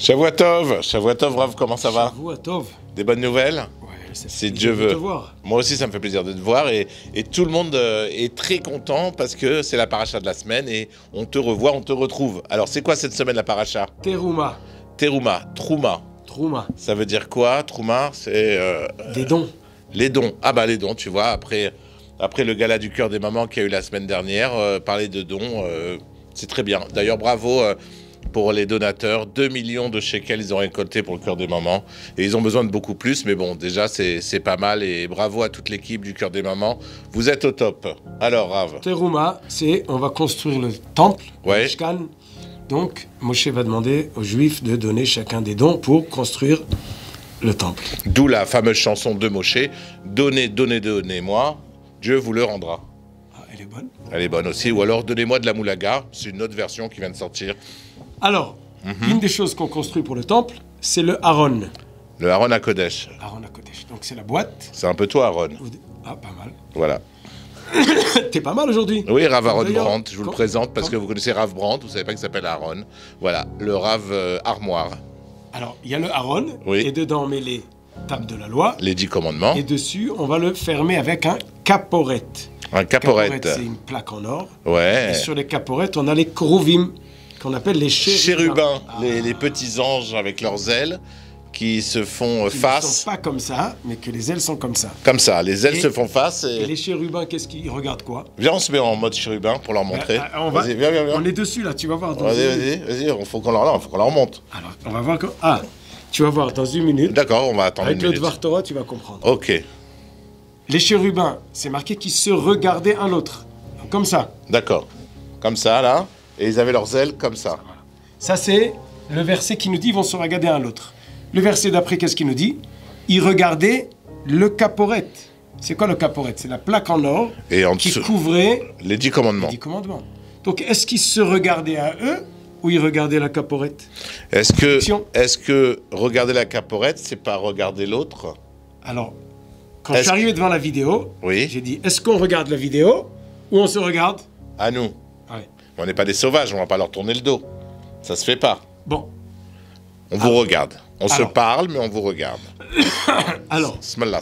Shavua Tov, Rav, comment ça va? Shavua Tov. Des bonnes nouvelles? Ouais, si Dieu veut. De te voir. Moi aussi, ça me fait plaisir de te voir et tout le monde est très content parce que c'est la paracha de la semaine et on te revoit, on te retrouve. Alors, c'est quoi cette semaine la paracha? Terouma. Terouma, Trouma. Trouma. Ça veut dire quoi? Trouma, c'est... Des dons. Les dons. Ah bah les dons, tu vois, après le gala du cœur des mamans qu'il y a eu la semaine dernière, parler de dons, c'est très bien. D'ailleurs, bravo pour les donateurs. 2 millions de shekels, ils ont récolté pour le cœur des mamans. Et ils ont besoin de beaucoup plus, mais bon, déjà, c'est pas mal. Et bravo à toute l'équipe du cœur des mamans. Vous êtes au top. Alors, Rav. Terouma, c'est on va construire le temple, Ouais. le Mishkan. Donc, Moshe va demander aux Juifs de donner chacun des dons pour construire le temple. D'où la fameuse chanson de Moshe. Donnez, donnez, donnez-moi. Dieu vous le rendra. Ah, elle est bonne. Elle est bonne aussi. Ou alors, donnez-moi de la moulaga. C'est une autre version qui vient de sortir. Alors, une des choses qu'on construit pour le temple, c'est le Aaron. Le Aaron à Kodesh. Aaron à Kodesh. Donc, c'est la boîte. C'est un peu toi, Aaron. Ah, pas mal. Voilà. T'es pas mal aujourd'hui. Oui, Rav Aaron D'ailleurs, Brandt, je vous le présente parce que vous connaissez Rav Brandt, vous savez pas qu'il s'appelle Aaron. Voilà, le Rav Armoire. Alors, il y a le Aaron, Oui. et dedans, on met les tables de la loi. Les 10 commandements. Et dessus, on va le fermer avec un caporette. Un caporette. C'est une plaque en or. Ouais. Et sur les caporettes, on a les krovim, qu'on appelle les Chérubins, Ah. les petits anges avec leurs ailes qui se font Qui ne face. sont pas comme ça, mais que les ailes sont comme ça. Comme ça, les ailes Et- se font face. Et les chérubins, qu'est-ce qu'ils regardent quoi? Viens, on se met en mode chérubin pour leur montrer. Vas-y, viens. On est dessus là, tu vas voir. Dans Vas-y, il faut qu'on leur montre. Alors, on va voir. Ah, tu vas voir dans une minute. D'accord, on va attendre Avec une le minute. Dvar Torah, tu vas comprendre. Ok, Les chérubins, c'est marqué qu'ils se regardaient un l'autre. Comme ça. d'accord. Comme ça, là. Et ils avaient leurs ailes comme ça. Ça, c'est le verset qui nous dit ils vont se regarder un l'autre. Le verset d'après, qu'est-ce qu'il nous dit? Ils regardaient le caporette. C'est quoi le caporette? C'est la plaque en or Et en qui dessous, couvrait les 10 commandements. les 10 commandements. Donc, est-ce qu'ils se regardaient à eux ou ils regardaient la caporette? Est-ce Fiction. que regarder la caporette, c'est pas regarder l'autre? Alors, quand je suis arrivé devant la vidéo, Oui. j'ai dit, est-ce qu'on regarde la vidéo ou on se regarde? À nous. Ouais. On n'est pas des sauvages, on va pas leur tourner le dos. Ça se fait pas. Bon, On vous regarde. On se Alors. parle, mais on vous regarde. alors, Smallah.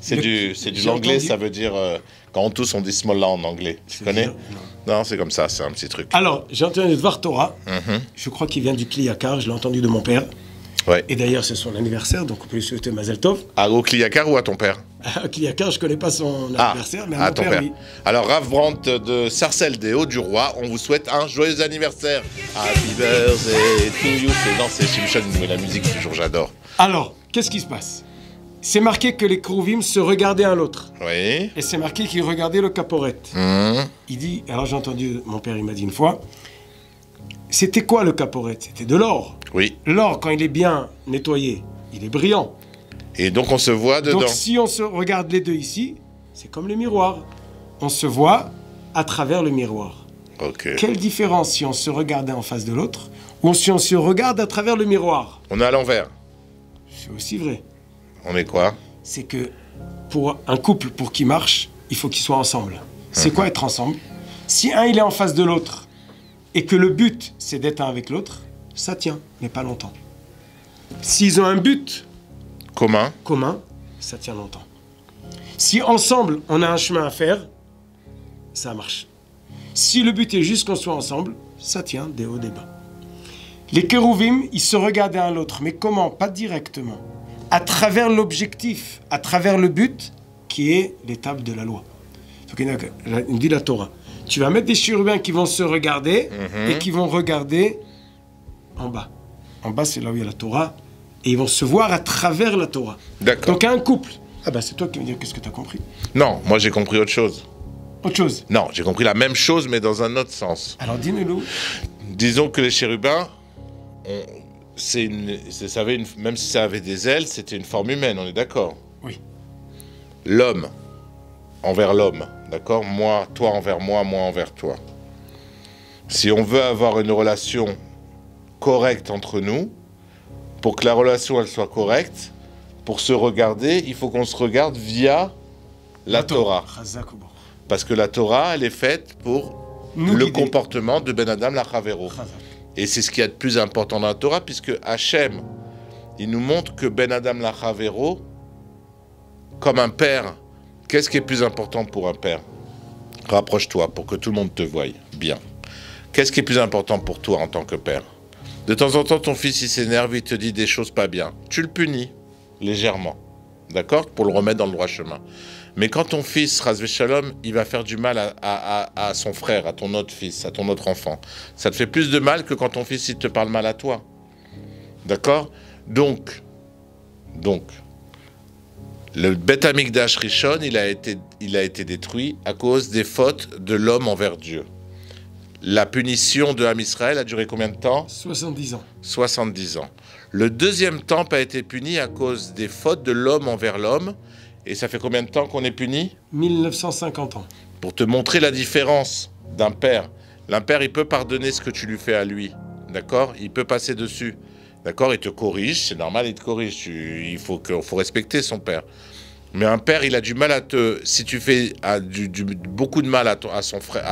C'est du j'ai l'anglais, entendu. ça veut dire... quand on tousse, on dit smallah en anglais. Tu connais? dire- Non, c'est comme ça, c'est un petit truc. alors j'ai entendu le Dvar Torah. Mhm. Je crois qu'il vient du Kliyakar, je l'ai entendu de mon père. Ouais. Et d'ailleurs, c'est son anniversaire, donc on peut lui souhaiter Mazel Tov. Au Kliyakar ou à ton père? Kliyakar, je connais pas son Ah, anniversaire, mais à à mon ton père, père. oui. Alors, Rav Brandt de Sarcelles des Hauts-du-Roi, on vous souhaite un joyeux anniversaire. Happy birthday to you. C'est Shimshon, mais la musique, toujours, j'adore. Alors, qu'est-ce qui se passe? C'est marqué que les Kruvim se regardaient un l'autre. Oui. Et c'est marqué qu'ils regardaient le caporette. Il dit, alors j'ai entendu, mon père il m'a dit une fois, c'était quoi le caporette? C'était de l'or. Oui. L'or, quand il est bien nettoyé, il est brillant. Et donc, on se voit dedans. Donc si on se regarde les deux ici, c'est comme le miroir. On se voit à travers le miroir. Ok. Quelle différence si on se regardait en face de l'autre ou si on se regarde à travers le miroir? On est à l'envers. C'est aussi vrai. On est quoi? C'est que pour un couple, pour qu'il marche, il faut qu'ils soient ensemble. C'est quoi être ensemble? Si un il est en face de l'autre et que le but c'est d'être un avec l'autre, ça tient, mais pas longtemps. S'ils ont un but Commun. commun, ça tient longtemps. Si ensemble on a un chemin à faire, ça marche. Si le but est juste qu'on soit ensemble, ça tient des hauts des bas. Les kérouvim, ils se regardaient un l'autre, mais comment? Pas directement. À travers l'objectif, à travers le but, qui est l'étape de la loi. Donc, il nous dit la Torah. Tu vas mettre des chérubins qui vont se regarder et qui vont regarder en bas. En bas, c'est là où il y a la Torah. Et ils vont se voir à travers la Torah. D'accord. Donc, un couple. Ah ben, c'est toi qui me dire qu'est-ce que tu as compris. Non, moi j'ai compris autre chose. Autre chose. Non, j'ai compris la même chose, mais dans un autre sens. Alors, dis-nous. Disons que les chérubins, même si ça avait des ailes, c'était une forme humaine, on est d'accord? Oui. L'homme envers l'homme, d'accord? Moi, toi envers moi envers toi. Si on veut avoir une relation correcte entre nous, pour que la relation elle soit correcte, pour se regarder, il faut qu'on se regarde via la Torah. Chazak ou Baruch. Parce que la Torah, elle est faite pour Nous le guider. comportement de Ben Adam la Chavero. Chazak. Et c'est ce qu'il y a de plus important dans la Torah, puisque Hachem, il nous montre que Ben Adam Lachavero, comme un père, qu'est-ce qui est plus important pour un père? Rapproche-toi pour que tout le monde te voie bien. Qu'est-ce qui est plus important pour toi en tant que père? De temps en temps, ton fils, il s'énerve, il te dit des choses pas bien. Tu le punis, légèrement. D'accord? Pour le remettre dans le droit chemin. Mais quand ton fils, Razvé Shalom, il va faire du mal à son frère, à ton autre fils, à ton autre enfant, ça te fait plus de mal que quand ton fils, il te parle mal à toi. D'accord? Donc, le Beth Amikdash Rishon, il a été détruit à cause des fautes de l'homme envers Dieu. La punition de Ham Israël a duré combien de temps? 70 ans. 70 ans. Le deuxième temple a été puni à cause des fautes de l'homme envers l'homme. Et ça fait combien de temps qu'on est puni? 1950 ans. Pour te montrer la différence d'un père. L'un père, il peut pardonner ce que tu lui fais à lui. D'accord? Il peut passer dessus. D'accord? Il te corrige, c'est normal, il te corrige. Il faut respecter son père. Mais un père, il a du mal à te... Si tu fais beaucoup de mal à son frère...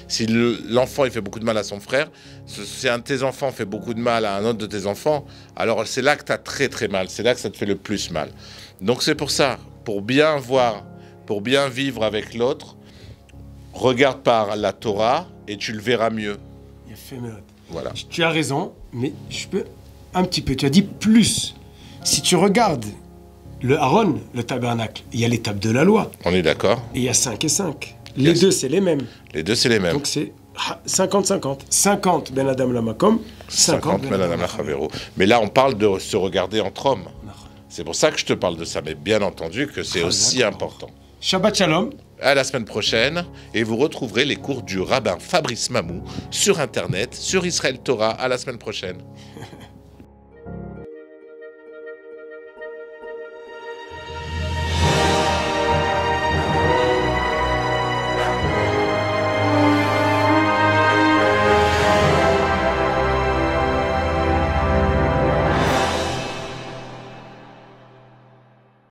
si l'enfant, il fait beaucoup de mal à son frère, si un de tes enfants fait beaucoup de mal à un autre de tes enfants, alors c'est là que tu as très très mal. C'est là que ça te fait le plus mal. Donc c'est pour ça, pour bien voir, pour bien vivre avec l'autre, regarde par la Torah et tu le verras mieux. Voilà. Tu as raison, mais je peux un petit peu. Tu as dit plus. Si tu regardes le Aaron, le tabernacle, il y a l'étape de la loi. On est d'accord. Et il y a 5 et 5. Les deux, c'est les mêmes. Les deux, c'est les mêmes. Donc c'est 50-50. 50 Ben Adam Lamakom, 50 Ben Adam Lachavero. Mais là, on parle de se regarder entre hommes. C'est pour ça que je te parle de ça. Mais bien entendu que c'est aussi important. Shabbat Shalom. À la semaine prochaine. Et vous retrouverez les cours du rabbin Fabrice Mamou sur Internet, sur Israël Torah. À la semaine prochaine.